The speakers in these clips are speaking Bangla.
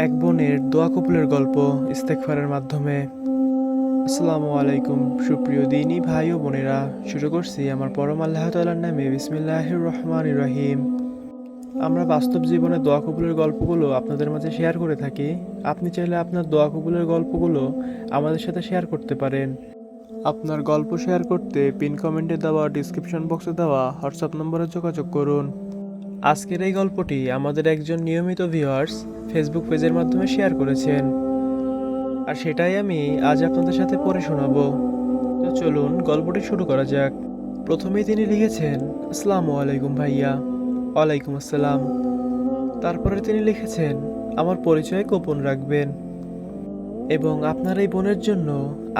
এক বোনের দোয়া কবুলের গল্প ইস্তেগফারের মাধ্যমে। আসসালামু আলাইকুম সুপ্রিয় দিনী ভাই ও বোনেরা, শুরু করছি আমার পরম আল্লাহ তাআলার নামে। বিসমিল্লাহির রহমানির রহিম। আমরা বাস্তব জীবনে দোয়া কবুলের গল্পগুলো আপনাদের মাঝে শেয়ার করে থাকি। আপনি চাইলে আপনার দোয়া কবুলের গল্পগুলো আমাদের সাথে শেয়ার করতে পারেন। আপনার গল্প শেয়ার করতে পিন কমেন্টে দেওয়া, ডিসক্রিপশন বক্সে দেওয়া হোয়াটসঅ্যাপ নম্বরে যোগাযোগ করুন। আজকের এই গল্পটি আমাদের একজন নিয়মিত ভিউয়ার্স ফেসবুক পেজের মাধ্যমে শেয়ার করেছেন, আর সেটাই আমি আজ আপনাদের সাথে পড়ে শোনাবো। তো চলুন গল্পটি শুরু করা যাক। প্রথমেই তিনি লিখেছেন, আসসালামু আলাইকুম ভাইয়া। ওয়ালাইকুম আসসালাম। তারপরে তিনি লিখেছেন, আমার পরিচয় গোপন রাখবেন এবং আপনার এই বোনের জন্য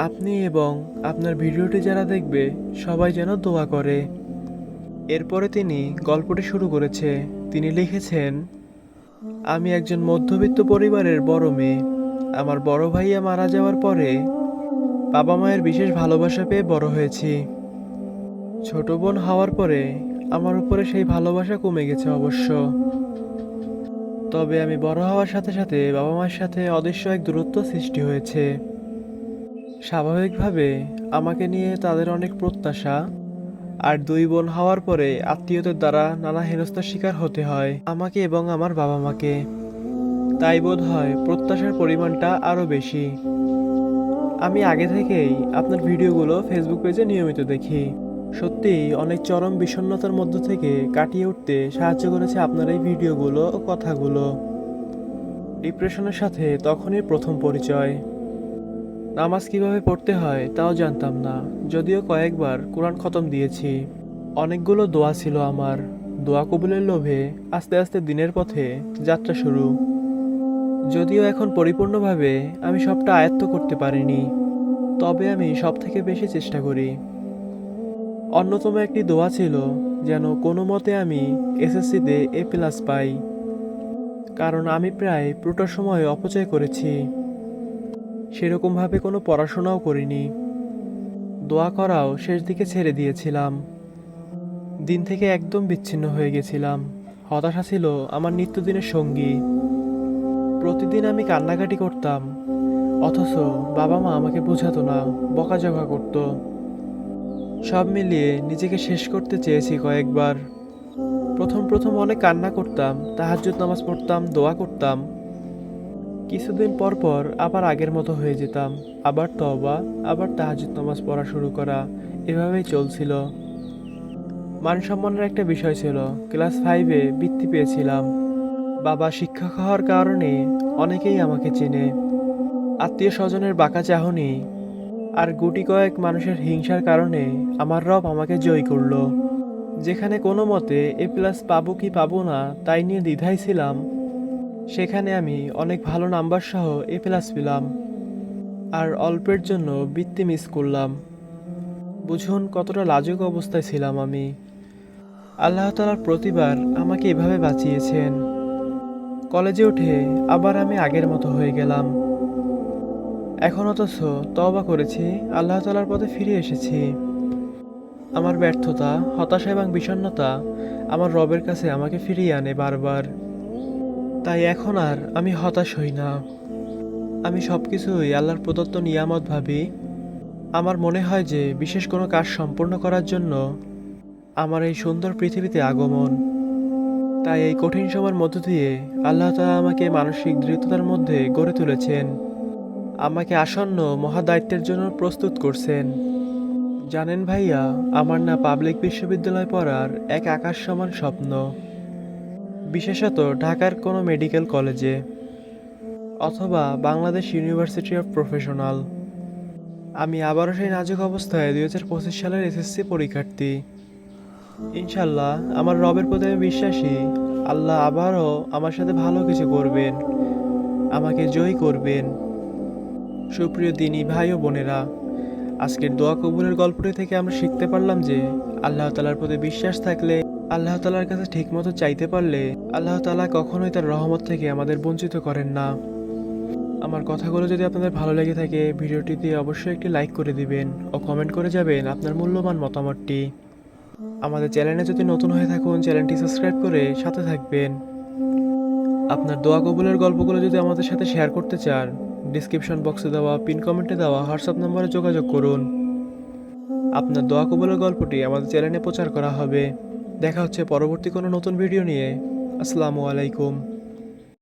আপনি এবং আপনার ভিডিওটি যারা দেখবে সবাই যেন দোয়া করে। এরপরে তিনি গল্পটি শুরু করেছে। তিনি লিখেছেন, আমি একজন মধ্যবিত্ত পরিবারের বড় মেয়ে। আমার বড় ভাইয়া মারা যাওয়ার পরে বাবা মায়ের বিশেষ ভালোবাসা পেয়ে বড় হয়েছি। ছোট বোন হওয়ার পরে আমার উপরে সেই ভালোবাসা কমে গেছে অবশ্য। তবে আমি বড় হওয়ার সাথে সাথে বাবা মায়ের সাথে অদৃশ্য এক দূরত্ব সৃষ্টি হয়েছে। স্বাভাবিকভাবে আমাকে নিয়ে তাদের অনেক প্রত্যাশা, আর দুই বোন হওয়ার পরে আত্মীয়দের দ্বারা নানা হেনস্থার শিকার হতে হয় আমাকে এবং আমার বাবা মাকে। তাই বোধ হয় প্রত্যাশার পরিমাণটা আরও বেশি। আমি আগে থেকেই আপনার ভিডিওগুলো ফেসবুক পেজে নিয়মিত দেখি। সত্যিই অনেক চরম বিষণ্ণতার মধ্য থেকে কাটিয়ে উঠতে সাহায্য করেছে আপনার এই ভিডিওগুলো ও কথাগুলো। ডিপ্রেশনের সাথে তখনই প্রথম পরিচয়। নামাজ কিভাবে পড়তে হয় তাও জানতাম না, যদিও কয়েকবার কোরআন খতম দিয়েছি। অনেকগুলো দোয়া ছিল আমার। দোয়া কবুলের লোভে আস্তে আস্তে দিনের পথে যাত্রা শুরু। যদিও এখন পরিপূর্ণভাবে আমি সবটা আয়ত্ত করতে পারিনি, তবে আমি সব থেকে বেশি চেষ্টা করি। অন্যতম একটি দোয়া ছিল যেন কোনো মতে আমি এসএসসিতে A+ পাই, কারণ আমি প্রায় পুরোটা সময় অপচয় করেছি। সেরকমভাবে কোনো পড়াশোনাও করিনি। দোয়া করাও শেষ দিকে ছেড়ে দিয়েছিলাম। দিন থেকে একদম বিচ্ছিন্ন হয়ে গেছিলাম। হতাশা ছিল আমার নিত্যদিনের সঙ্গী। প্রতিদিন আমি কান্নাকাটি করতাম, অথচ বাবা মা আমাকে বোঝাতো না, বকাঝকা করতো। সব মিলিয়ে নিজেকে শেষ করতে চেয়েছি কয়েকবার। প্রথম প্রথম অনেক কান্না করতাম, তাহাজ্জুদ নামাজ পড়তাম, দোয়া করতাম। কিছুদিন পর পর আবার আগের মতো হয়ে যেতাম। আবার তওবা, আবার তাহাজ্জুদ নামাজ পড়া শুরু করা, এভাবেই চলছিল। মান সম্মানের একটা বিষয় ছিল। ক্লাস 5-এ বৃত্তি পেয়েছিলাম। বাবা শিক্ষক হওয়ার কারণে অনেকেই আমাকে চেনে। আত্মীয় স্বজনের বাঁকা চাহনি আর গুটি কয়েক মানুষের হিংসার কারণে আমার রব আমাকে জয় করলো। যেখানে কোনো মতে A+ পাবো কি পাবো না তাই নিয়ে দ্বিধায় ছিলাম, সেখানে আমি অনেক ভালো নাম্বার সহ A+ পেলাম, আর অল্পের জন্য বৃত্তি মিস করলাম। বুঝুন কতটা লাজুক অবস্থায় ছিলাম আমি। আল্লাহ তাআলা প্রতিবার আমাকে এভাবে বাঁচিয়েছেন। কলেজে উঠে আবার আমি আগের মতো হয়ে গেলাম। এখন অথচ তওবা করেছি, আল্লাহ তাআলার পথে ফিরে এসেছি। আমার ব্যর্থতা, হতাশা এবং বিষণ্ণতা আমার রবের কাছে আমাকে ফিরিয়ে আনে বারবার। তাই এখন আর আমি হতাশ হই না। আমি সবকিছুই আল্লাহর প্রদত্ত নিয়ামত ভাবি। আমার মনে হয় যে বিশেষ কোনো কাজ সম্পূর্ণ করার জন্য আমার এই সুন্দর পৃথিবীতে আগমন। তাই এই কঠিন সময়ের মধ্য দিয়ে আল্লাহ তাআলা আমাকে মানসিক দৃঢ়তার মধ্যে গড়ে তুলেছেন। আমাকে আসন্ন মহা দায়িত্বের জন্য প্রস্তুত করছেন। জানেন ভাইয়া, আমার না পাবলিক বিশ্ববিদ্যালয় পড়ার এক আকাশ সমান স্বপ্ন, বিশেষত ঢাকার কোনো মেডিকেল কলেজে অথবা বাংলাদেশ ইউনিভার্সিটি অফ প্রফেশনাল। আমি আবারও সেই নাজুক অবস্থায় 2025 সালের এসএসসি পরীক্ষার্থী। ইনশাল্লাহ আমার রবের প্রতি আমি বিশ্বাসী। আল্লাহ আবারও আমার সাথে ভালো কিছু করবেন, আমাকে জয়ী করবেন। সুপ্রিয় দিনী ভাই ও বোনেরা, আজকের দোয়া কবুলের গল্পটি থেকে আমরা শিখতে পারলাম যে আল্লাহ তাআলার প্রতি বিশ্বাস থাকলে, আল্লাহ তাআলার কাছে ঠিকমতো চাইতে পারলে আল্লাহ তাআলা কখনোই তার রহমত থেকে আমাদের বঞ্চিত করেন না। আমার কথাগুলো যদি আপনাদের ভালো লেগে থাকে, ভিডিওটিতে অবশ্যই একটি লাইক করে দিবেন ও কমেন্ট করে যাবেন আপনার মূল্যবান মতামতটি। আমাদের চ্যানেলে যদি নতুন হয়ে থাকুন, চ্যানেলটি সাবস্ক্রাইব করে সাথে থাকবেন। আপনার দোয়া কবুলের গল্পগুলো যদি আমাদের সাথে শেয়ার করতে চান, ডিসক্রিপশন বক্সে দেওয়া পিন কমেন্টে দেওয়া হোয়াটসঅ্যাপ নম্বরে যোগাযোগ করুন। আপনার দোয়া কবুলের গল্পটি আমাদের চ্যানেলে প্রচার করা হবে। দেখা হচ্ছে পরবর্তী কোনো নতুন ভিডিও নিয়ে। আসসালামু আলাইকুম।